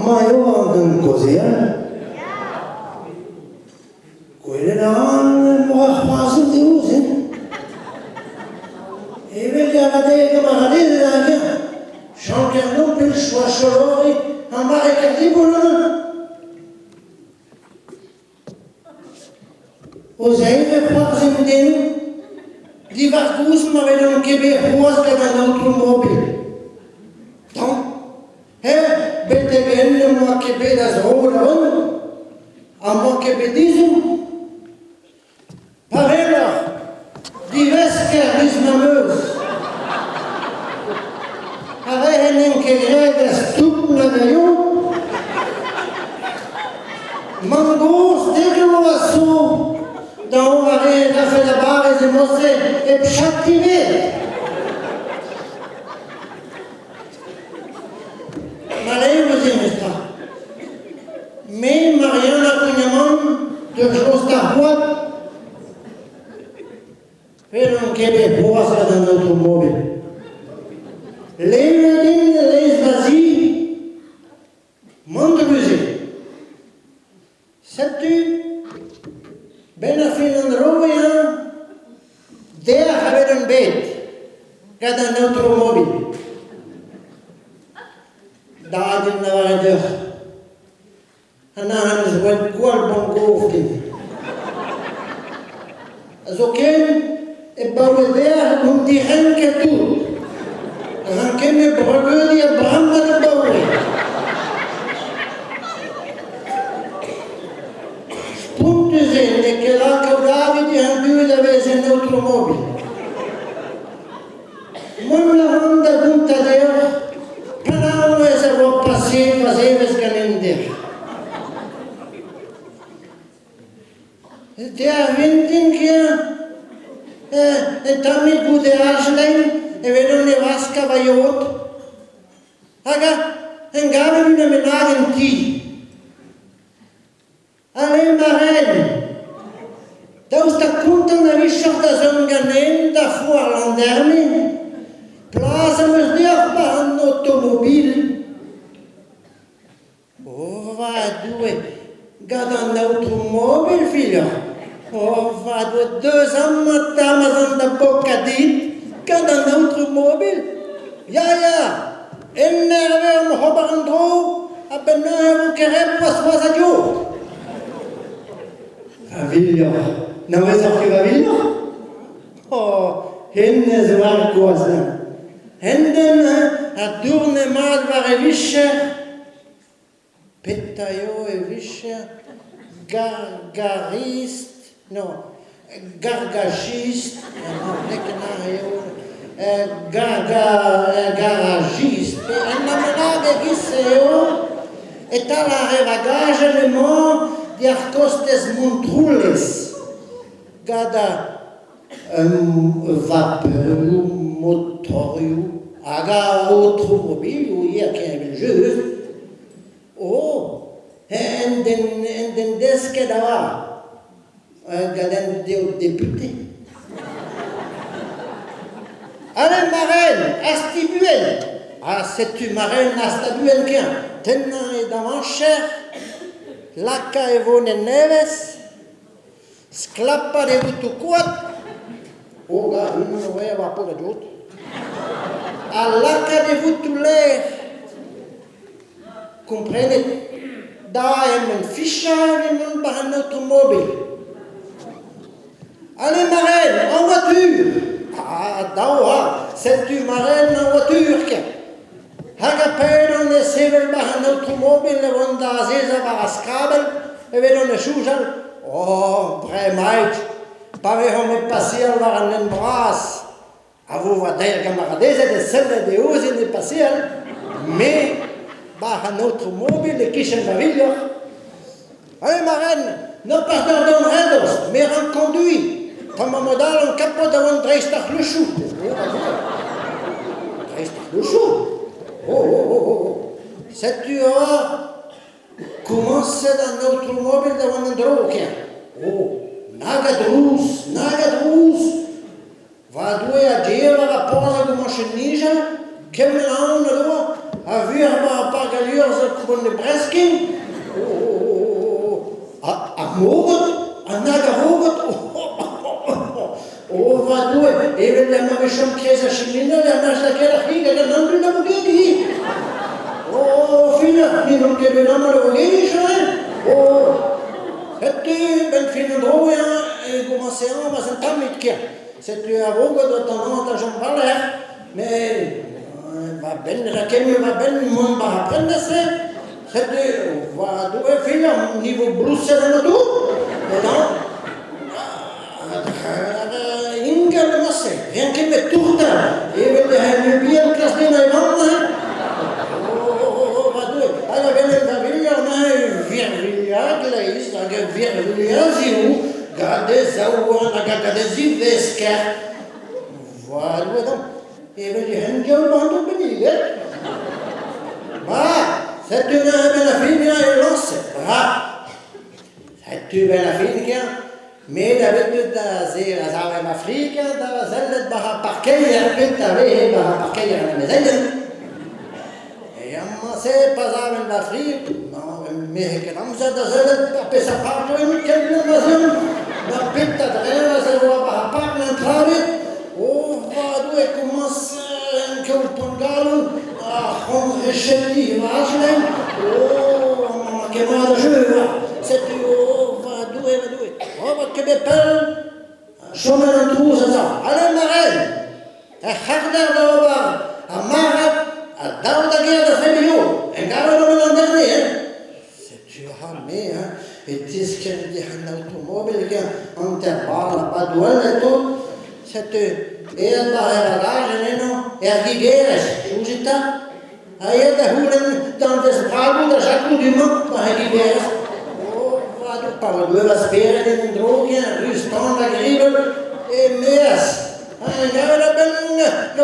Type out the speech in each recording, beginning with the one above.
ma io anche così, Quelle non quasi di usi. E vedi a vedere come a vedere la via. Chanter non per sua solori, a mare cattivo Osei quasi in dentro, di Vargus ma vedono che per cosa da un automobile. Bete bene, ma che veda solo, a mo che vedisum, parela, diverse rismameuse. Avevano che grega stupna da io, mangos deglo assù, da una reda fe la bare se mosse e pshattive. Ma lei così mi sta. Me, Mariana Cugnaman, de Josta Huat, vedono che per posa da un automobile. Lei vede, lei svasi, Montreusi. Sais-tu, ben a fin en roya, der avait un bête, qu'à un automobile. Daar in de deur. En dan is het kwal bongoofd. Zo ken ik bouw weer om die henke toe. Dan ken ik bruggen die branden te bouwen. Spunten zijn de kelake David die han buurt bij zijn automobile. Mooi la honda dunta deur. Canalo e se può passare, faceva scanendere. E a ventin che e tammi bude Aslein e vedo ne vasca vaiot. Aga, engave una menare in ti. Ale maren. Da sta conta una risciata zonganenda fu all'andermi. Plaza me dire par un automobile. Oh, va due, gada un automobile, figlio. Oh, va due, 2 ans matin, da bocca dit, gada un automobile. Ja, énervé, on va un drôle, à peine, vous querez pas soit à Dieu. Favilla, non, mais ça fait Favilla? Oh, henne se va cosa. Henden a durne mal var vische, petaio e vische, gargarist, no, gargagist, garagist, e namorade giseo, et a la revagage le mot di arcostes montrules, gada vapeur, motorio, aga automobile, hier qui est le jeu. Oh, en den deske dava, gaden de député. Allez, marraine, astibuel. Ah, c'est-tu marraine, astibuel qu'un. Tenant et dans cher, laca e vone neves, sclappa de vutuquat. Oh, là, non voyez avoir pas de doute. All'H de vutuler, comprenez, da un fichage et non par un automobile. Allez, marraine, en voiture. Ah, da, c'est-tu marraine en voiture que? Agapel, on essaie par un automobile, le vonda zeza var a scrabel, et vedon le choujal. Oh, vraiment. Pareil, me passer à un bras. A vous va dire camarades, de celle de ose de passer, mais par un automobile qui se va vivre. Allez, marraine, non pas dans le redos, mais en conduit. Comme un modèle, on capote devant Dreistach le chou. Dreistach le chou. Oh. Sais-tu comment c'est dans un automobile devant un drogue? Oh. Nagadrus, va due a dire la posa di Moscenija, che me la hanno a virma pagaliosa como de breskin, a morgot, a nagavogot, vadue, even de ma visham chiesa scimina, la nasda che la figa, la non prima mughedi. Fina, ni non che vediamo le mughedi, cioè? C'était ben fin droit et commencer à va sentar mit c'était à vogue de temps en temps parler mais va ben raquel va ben mon va prendre ça c'était va doit faire niveau Bruxelles là tout et non ingel masse rien que met tout et le bien classe de la main alla villa ma virglia gleis aga virglia ziu gade zawana gade ziveska voilà donc et le hangel bando benile ma c'est une bella figlia e losse c'est une bella figlia mais la bête da zera zava ma frica da zallet baha parkeia benta ve baha parkeia na mezaia se passaven la fri, no, me che non sa da sera per sapato e mi che la pitta dreva se va a parla entrare vado e commence anche un pongalo a con scendi immagine ma che male je c'est vado che be pel sono non tu sa alla marelle e harda roba a mara Dans la guerre de Fémio, un gars de l'année, c'est tu as mais et dis qu'il y a un automobile qui intervalle pas douane et tout, c'est et la garage non et à guerre, Jujita, aïe da hulen dans des prago de chaque du monde par guerre. Va de par le la spère de drogue, ruston la grive et mes la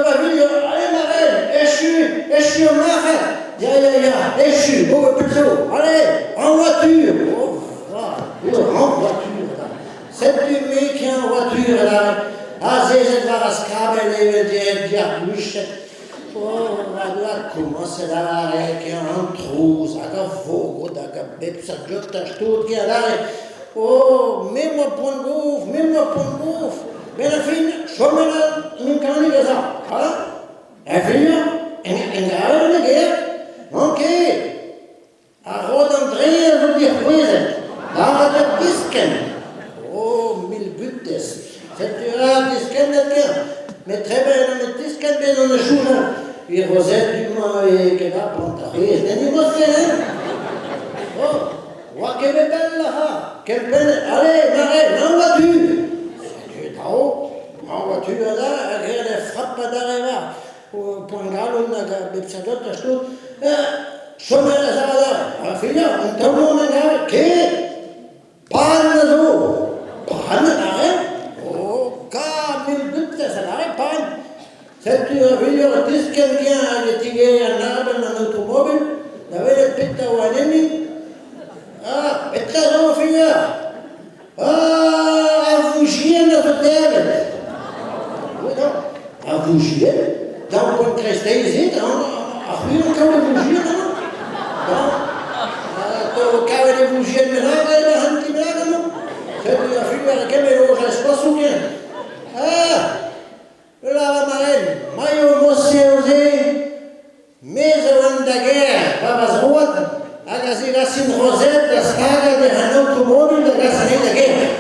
va vivre, allez Marelle, échu au marin, ya, échu, plutôt, allez, en voiture, en voiture, c'est du mec qui est en voiture là, zezet va la scabelle et le diabouche, comment c'est là, qui est en trousse, à la vogue, à la bête, ça jotte, à tout, qui est là, mets-moi pour le bouffe, ben la fine, somela in candido sa, la fine, in grado de guerre, ok, a rod Andrea vuol dire present, da de disken, mille buttes, c'est disken de guerre, mais très bien, le disken bien dans le jour, il rosette du mois et che va pantare, c'est une émotion, che bella, che bella, allez, Marelle, en voiture, en voiture là, elle frappe d'arriver au Pongalo, la Bepsadot, tout. Sono la sala, figlia, un tavolo che panno, mille butte, ça n'arrête pas. C'est une figlia, dis quelqu'un a litigé un arbre dans un automobile, il avait le pita ou un ennemi. Pita non, figlia. A fugir notre terre. A fugir? Dans le crestei ici, a fugir quand on fugir, non? To cave de fugir de nada, et la hanti nada, non? C'est la figure che me lo reste souviens. La Marelle, maio mossé, mais avant la guerre, pas droite, a gasi racine rosette, la scaga de un automobile, de gasi de guerre.